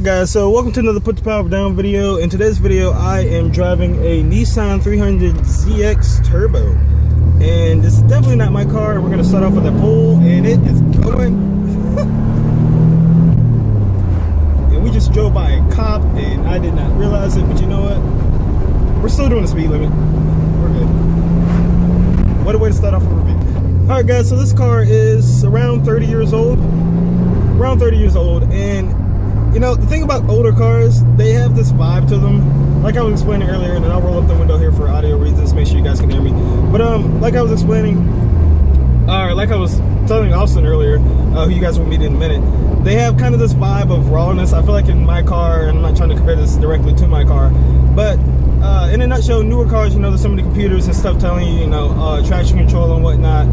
Alright guys, so welcome to another Put the Power Down video. In today's video, I am driving a Nissan 300ZX Turbo. And this is definitely not my car. We're going to start off with a pull, and it is going. And we just drove by a cop, and I did not realize it, but you know what? We're still doing the speed limit. We're good. What a way to start off a review. Alright guys, so this car is around 30 years old. And you know, the thing about older cars, they have this vibe to them. Like I was explaining earlier, and I'll roll up the window here for audio reasons, make sure you guys can hear me. But like I was explaining, or like I was telling Austin earlier, who you guys will meet in a minute, they have kind of this vibe of rawness. I feel like in my car, and I'm not trying to compare this directly to my car, but in a nutshell, newer cars, you know, there's so many computers and stuff telling you, you know, traction control and whatnot,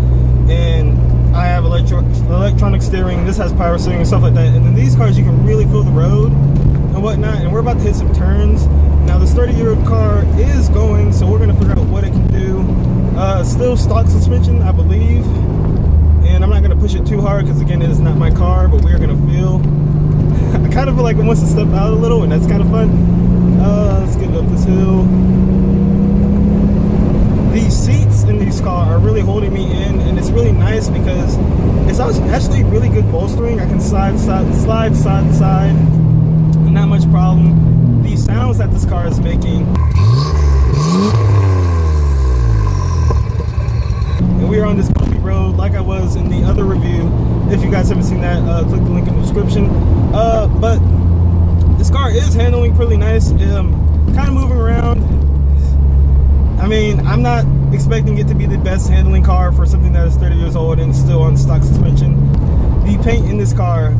and I have electronic steering. This has power steering and stuff like that. And in these cars, you can really feel the road and whatnot. And we're about to hit some turns. Now, this 30-year-old car is going, so we're going to figure out what it can do. Still stock suspension, I believe. And I'm not going to push it too hard because, again, it is not my car, but we are going to feel. I kind of feel like it wants to step out a little, and that's kind of fun. Let's get up this hill. These seats in these cars are really holding me in, and it's really nice because it's actually really good bolstering. I can slide side to side, not much problem. These sounds that this car is making, and we are on this bumpy road like I was in the other review. If you guys haven't seen that, click the link in the description. But this car is handling pretty nice. Kind of moving around. I mean, I'm not expecting it to be the best handling car for something that is 30 years old and still on stock suspension. The paint in this car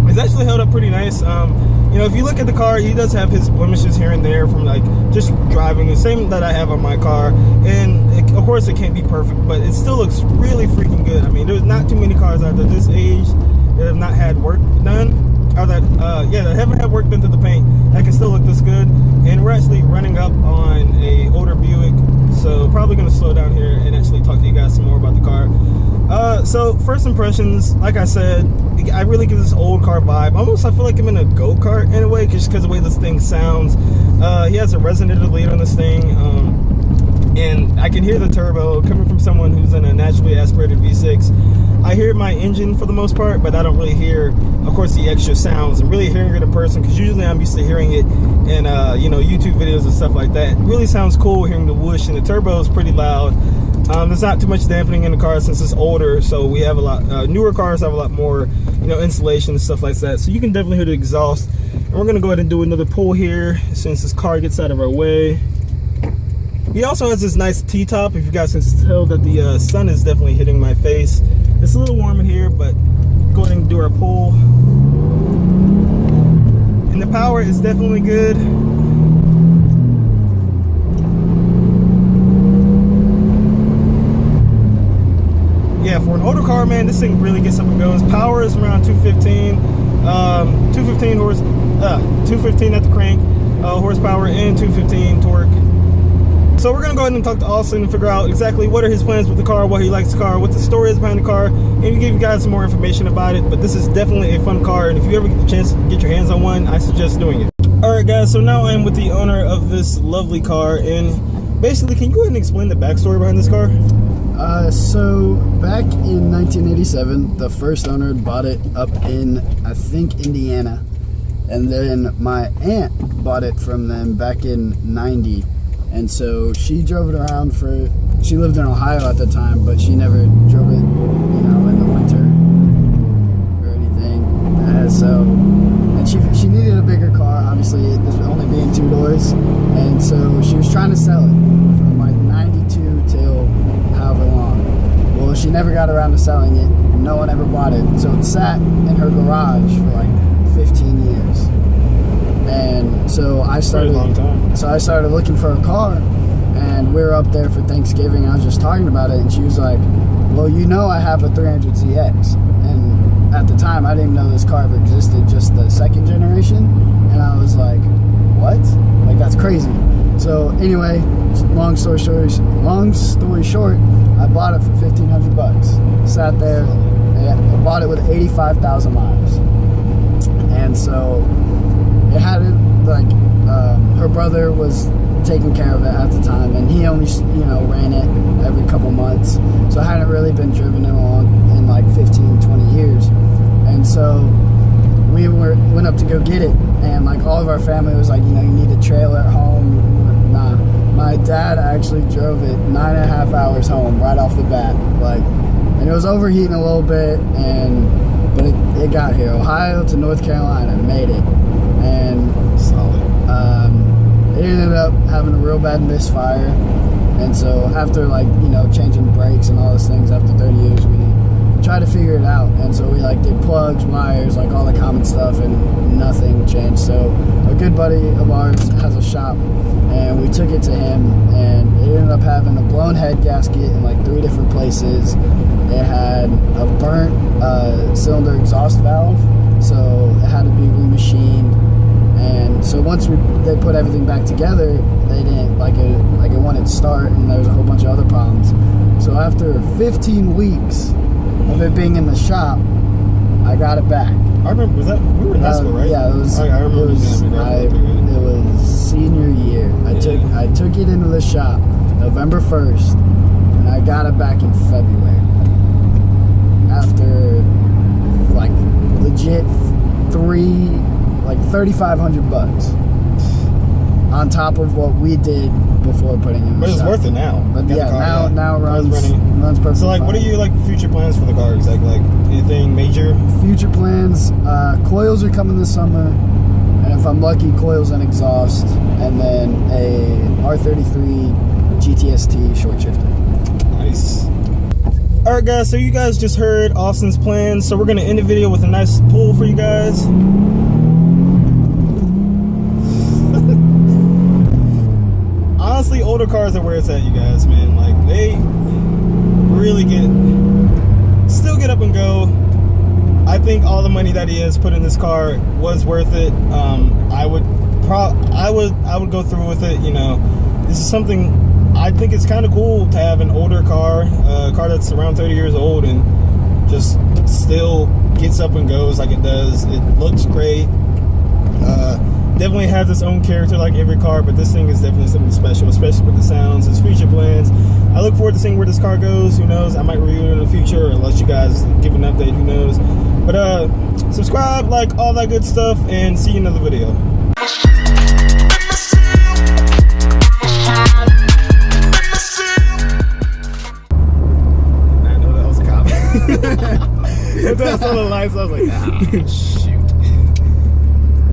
is actually held up pretty nice. You know, if you look at the car, he does have his blemishes here and there from like just driving, the same that I have on my car. And of course, it can't be perfect, but it still looks really freaking good. I mean, there's not too many cars out there this age that have not had work done. Or that haven't had work done to the paint that can still look this good. And we're actually running up on a older Buick, so probably going to slow down here and actually talk to you guys some more about the car. So first impressions, like I said, I really get this old car vibe. Almost I feel like I'm in a go-kart in a way, just because of the way this thing sounds. He has a resonator lead on this thing, and I can hear the turbo coming from someone who's in a naturally aspirated V6. I hear my engine for the most part, but I don't really hear, of course, the extra sounds. I'm really hearing it in person because usually I'm used to hearing it in, you know, YouTube videos and stuff like that. It really sounds cool hearing the whoosh, and the turbo is pretty loud. There's not too much dampening in the car since it's older, so we have a lot, newer cars have a lot more, you know, insulation and stuff like that. So you can definitely hear the exhaust. And we're going to go ahead and do another pull here as soon as this car gets out of our way. He also has this nice T-top. If you guys can tell that the sun is definitely hitting my face. It's a little warm in here, but go ahead and do our pull. And the power is definitely good. Yeah, for an older car, man, this thing really gets up and goes. Power is around 215. 215 at the crank, horsepower, and 215 torque. So we're gonna go ahead and talk to Austin and figure out exactly what are his plans with the car, what he likes the car, what the story is behind the car, and give you guys some more information about it. But this is definitely a fun car, and if you ever get the chance to get your hands on one, I suggest doing it. Alright guys, so now I'm with the owner of this lovely car, and basically, can you go ahead and explain the backstory behind this car? So back in 1987, the first owner bought it up in, I think, Indiana, and then my aunt bought it from them back in 90. And so she drove it around she lived in Ohio at the time, but she never drove it, you know, in the winter or anything. And she needed a bigger car, obviously, this only being 2 doors. And so she was trying to sell it from like 92 till however long. Well, she never got around to selling it. No one ever bought it. So it sat in her garage for like 15 years. And so I started looking for a car, and we were up there for Thanksgiving. I was just talking about it, and she was like, well, you know, I have a 300ZX. And at the time, I didn't even know this car ever existed, just the second generation. And I was like, what? Like, that's crazy. So anyway, long story short, I bought it for $1,500. Sat there, I bought it with 85,000 miles. And so it had it like her brother was taking care of it at the time, and he only ran it every couple months, so I hadn't really been driven it on in like 15-20 years. And so we went up to go get it, and like all of our family was like, you need a trailer at home. Nah, my dad actually drove it 9.5 hours home right off the bat, and it was overheating a little bit, but it got here. Ohio to North Carolina, made it. And solid. It ended up having a real bad misfire, and so after changing brakes and all those things after 30 years, we tried to figure it out. And so we did plugs, wires, all the common stuff, and nothing changed. So a good buddy of ours has a shop, and we took it to him, and it ended up having a blown head gasket in 3 different places. It had a burnt cylinder exhaust valve, so it had to be remachined. And so once they put everything back together, they didn't it wouldn't start, and there was a whole bunch of other problems. So after 15 weeks of it being in the shop, I got it back. I remember, we were in high school, right? Yeah, it was. I remember It was senior year. I took it into the shop November 1st, and I got it back in February. After legit $3,500 on top of what we did before putting it in the shop. But it's worth it now. But Got the car, now it runs perfectly. So what are you future plans for the car? Like anything major? Future plans, coils are coming this summer, and if I'm lucky, coils and exhaust, and then a R33 GTST short shifter. Nice. Alright guys, so you guys just heard Austin's plans, so we're going to end the video with a nice pull for you guys. Honestly, older cars are where it's at, you guys, man. They really still get up and go. I think all the money that he has put in this car was worth it. I would go through with it. This is something. I think it's kind of cool to have an older car, a car that's around 30 years old, and just still gets up and goes like it does. It looks great. Definitely has its own character like every car, but this thing is definitely something special, especially with the sounds, its future plans. I look forward to seeing where this car goes. Who knows? I might review it in the future, or let you guys give an update. Who knows? But subscribe, all that good stuff, and see you in another video. Until I saw the lights, I was like, ah,